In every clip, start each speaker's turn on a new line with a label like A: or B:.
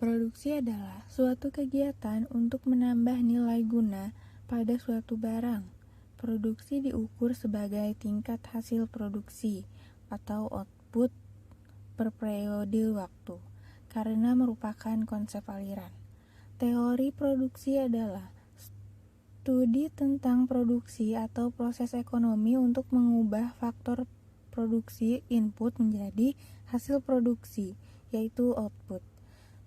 A: Produksi adalah suatu kegiatan untuk menambah nilai guna pada suatu barang. Produksi diukur sebagai tingkat hasil produksi atau output per periode waktu, karena merupakan konsep aliran. Teori produksi adalah studi tentang produksi atau proses ekonomi untuk mengubah faktor produksi input menjadi hasil produksi, yaitu output.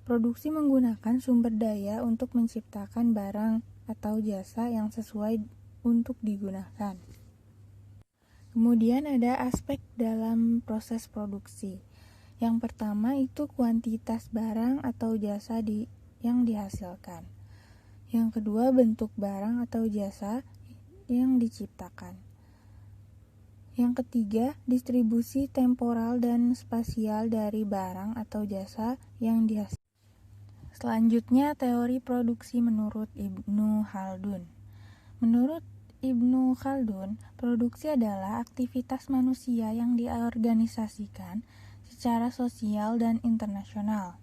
A: Produksi menggunakan sumber daya untuk menciptakan barang atau jasa yang sesuai untuk digunakan. Kemudian ada aspek dalam proses produksi. Yang pertama itu kuantitas barang atau jasa yang dihasilkan. Yang kedua bentuk barang atau jasa yang diciptakan. Yang ketiga distribusi temporal dan spasial dari barang atau jasa yang dihasilkan. Selanjutnya, teori produksi menurut Ibnu Khaldun. Menurut Ibnu Khaldun, produksi adalah aktivitas manusia yang diorganisasikan secara sosial dan internasional.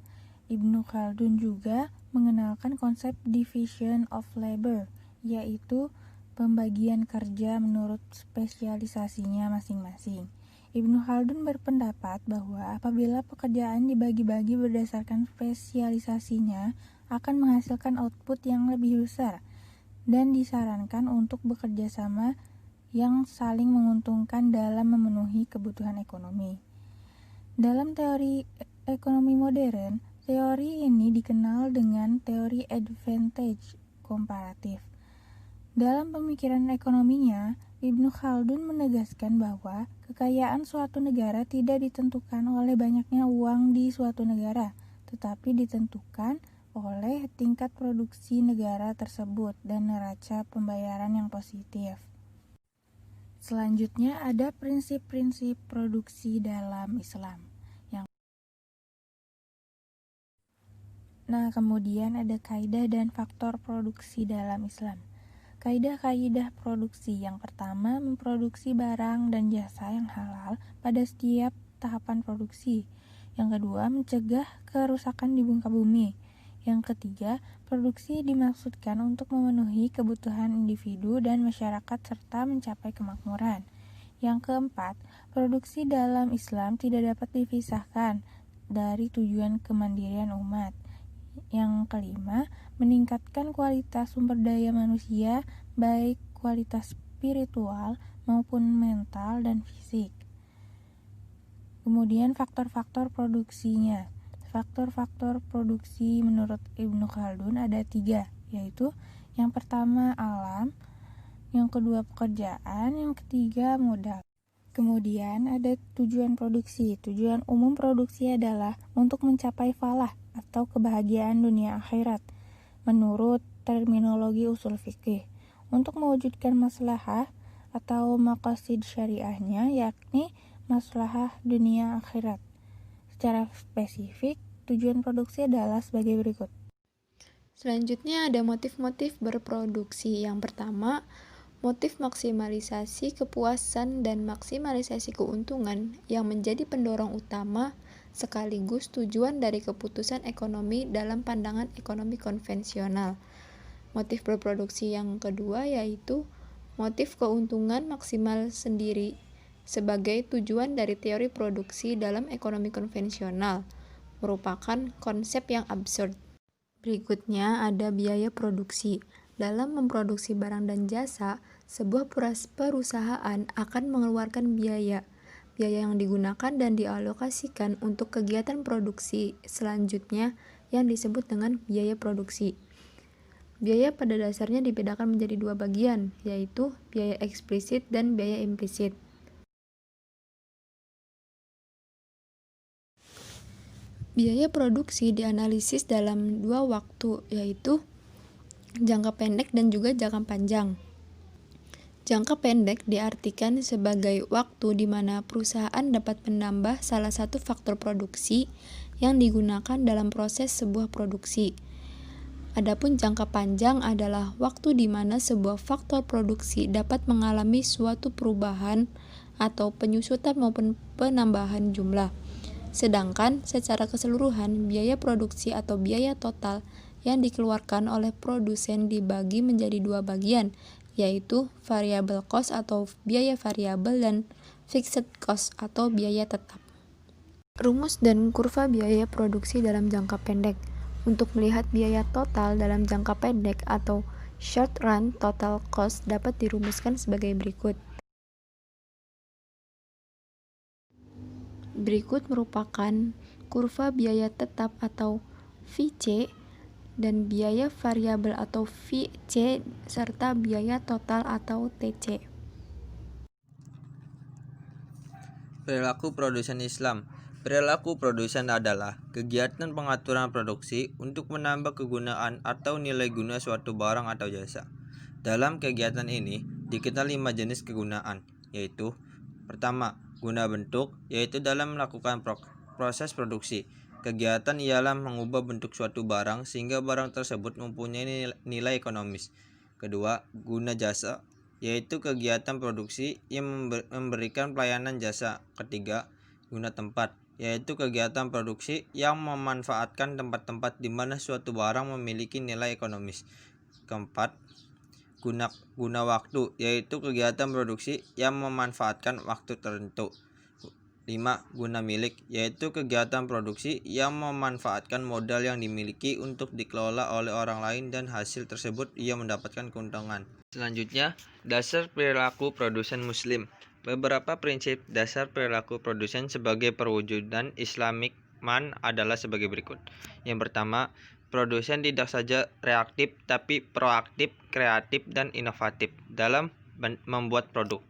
A: Ibnu Khaldun juga mengenalkan konsep division of labor, yaitu pembagian kerja menurut spesialisasinya masing-masing. Ibnu Khaldun berpendapat bahwa apabila pekerjaan dibagi-bagi berdasarkan spesialisasinya akan menghasilkan output yang lebih besar dan disarankan untuk bekerja sama yang saling menguntungkan dalam memenuhi kebutuhan ekonomi. Dalam teori ekonomi modern, teori ini dikenal dengan teori advantage komparatif. Dalam pemikiran ekonominya, Ibnu Khaldun menegaskan bahwa kekayaan suatu negara tidak ditentukan oleh banyaknya uang di suatu negara, tetapi ditentukan oleh tingkat produksi negara tersebut dan neraca pembayaran yang positif. Selanjutnya ada prinsip-prinsip produksi dalam Islam. Kemudian ada kaidah dan faktor produksi dalam Islam. Kaidah-kaidah produksi yang pertama, memproduksi barang dan jasa yang halal pada setiap tahapan produksi. Yang kedua, mencegah kerusakan di muka bumi. Yang ketiga, produksi dimaksudkan untuk memenuhi kebutuhan individu dan masyarakat serta mencapai kemakmuran. Yang keempat, produksi dalam Islam tidak dapat dipisahkan dari tujuan kemandirian umat. Yang kelima, meningkatkan kualitas sumber daya manusia, baik kualitas spiritual maupun mental dan fisik. Kemudian faktor-faktor produksinya. Faktor-faktor produksi menurut Ibnu Khaldun ada 3, yaitu yang pertama alam, yang kedua pekerjaan, yang ketiga modal. Kemudian ada tujuan produksi. Tujuan umum produksi adalah untuk mencapai falah atau kebahagiaan dunia akhirat menurut terminologi usul fikih, untuk mewujudkan maslahah atau maqasid syariahnya, yakni maslahah dunia akhirat. Secara spesifik, tujuan produksi adalah sebagai berikut.
B: Selanjutnya ada motif-motif berproduksi. Yang pertama, motif maksimalisasi kepuasan dan maksimalisasi keuntungan yang menjadi pendorong utama sekaligus tujuan dari keputusan ekonomi dalam pandangan ekonomi konvensional. Motif berproduksi yang kedua yaitu motif keuntungan maksimal sendiri sebagai tujuan dari teori produksi dalam ekonomi konvensional, merupakan konsep yang absurd. Berikutnya ada biaya produksi. Dalam memproduksi barang dan jasa, sebuah perusahaan akan mengeluarkan biaya yang digunakan dan dialokasikan untuk kegiatan produksi selanjutnya yang disebut dengan biaya produksi. Biaya pada dasarnya dibedakan menjadi 2 bagian, yaitu biaya eksplisit dan biaya implisit. Biaya produksi dianalisis dalam 2 waktu, yaitu jangka pendek dan juga jangka panjang. Jangka pendek diartikan sebagai waktu di mana perusahaan dapat menambah salah satu faktor produksi yang digunakan dalam proses sebuah produksi. Adapun jangka panjang adalah waktu di mana sebuah faktor produksi dapat mengalami suatu perubahan atau penyusutan maupun penambahan jumlah. Sedangkan secara keseluruhan, biaya produksi atau biaya total yang dikeluarkan oleh produsen dibagi menjadi dua bagian, yaitu variable cost atau biaya variabel dan fixed cost atau biaya tetap. Rumus dan kurva biaya produksi dalam jangka pendek. Untuk melihat biaya total dalam jangka pendek atau short run total cost dapat dirumuskan sebagai berikut. Berikut merupakan kurva biaya tetap atau VC dan biaya variabel atau VC serta biaya total atau TC.
C: Perilaku produsen Islam. Perilaku produsen adalah kegiatan pengaturan produksi untuk menambah kegunaan atau nilai guna suatu barang atau jasa. Dalam kegiatan ini dikenal 5 jenis kegunaan, yaitu pertama, guna bentuk, yaitu dalam melakukan proses produksi. Kegiatan ialah mengubah bentuk suatu barang sehingga barang tersebut mempunyai nilai ekonomis. Kedua, guna jasa, yaitu kegiatan produksi yang memberikan pelayanan jasa. Ketiga, guna tempat, yaitu kegiatan produksi yang memanfaatkan tempat-tempat di mana suatu barang memiliki nilai ekonomis. Keempat, guna waktu, yaitu kegiatan produksi yang memanfaatkan waktu tertentu. 5. Guna milik, yaitu kegiatan produksi yang memanfaatkan modal yang dimiliki untuk dikelola oleh orang lain dan hasil tersebut ia mendapatkan keuntungan. Selanjutnya, dasar perilaku produsen muslim. Beberapa prinsip dasar perilaku produsen sebagai perwujudan Islamic man adalah sebagai berikut. Yang pertama, produsen tidak saja reaktif tapi proaktif, kreatif, dan inovatif dalam membuat produk.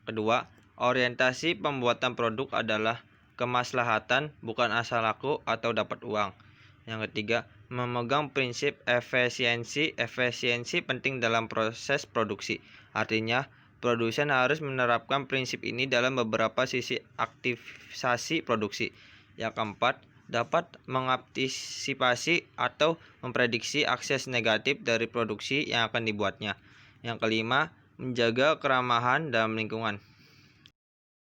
C: Kedua, orientasi pembuatan produk adalah kemaslahatan, bukan asal laku atau dapat uang. Yang ketiga, memegang prinsip efisiensi. Efisiensi penting dalam proses produksi. Artinya, produsen harus menerapkan prinsip ini dalam beberapa sisi aktivisasi produksi. Yang keempat, dapat mengantisipasi atau memprediksi akses negatif dari produksi yang akan dibuatnya. Yang kelima, menjaga keramahan dalam lingkungan.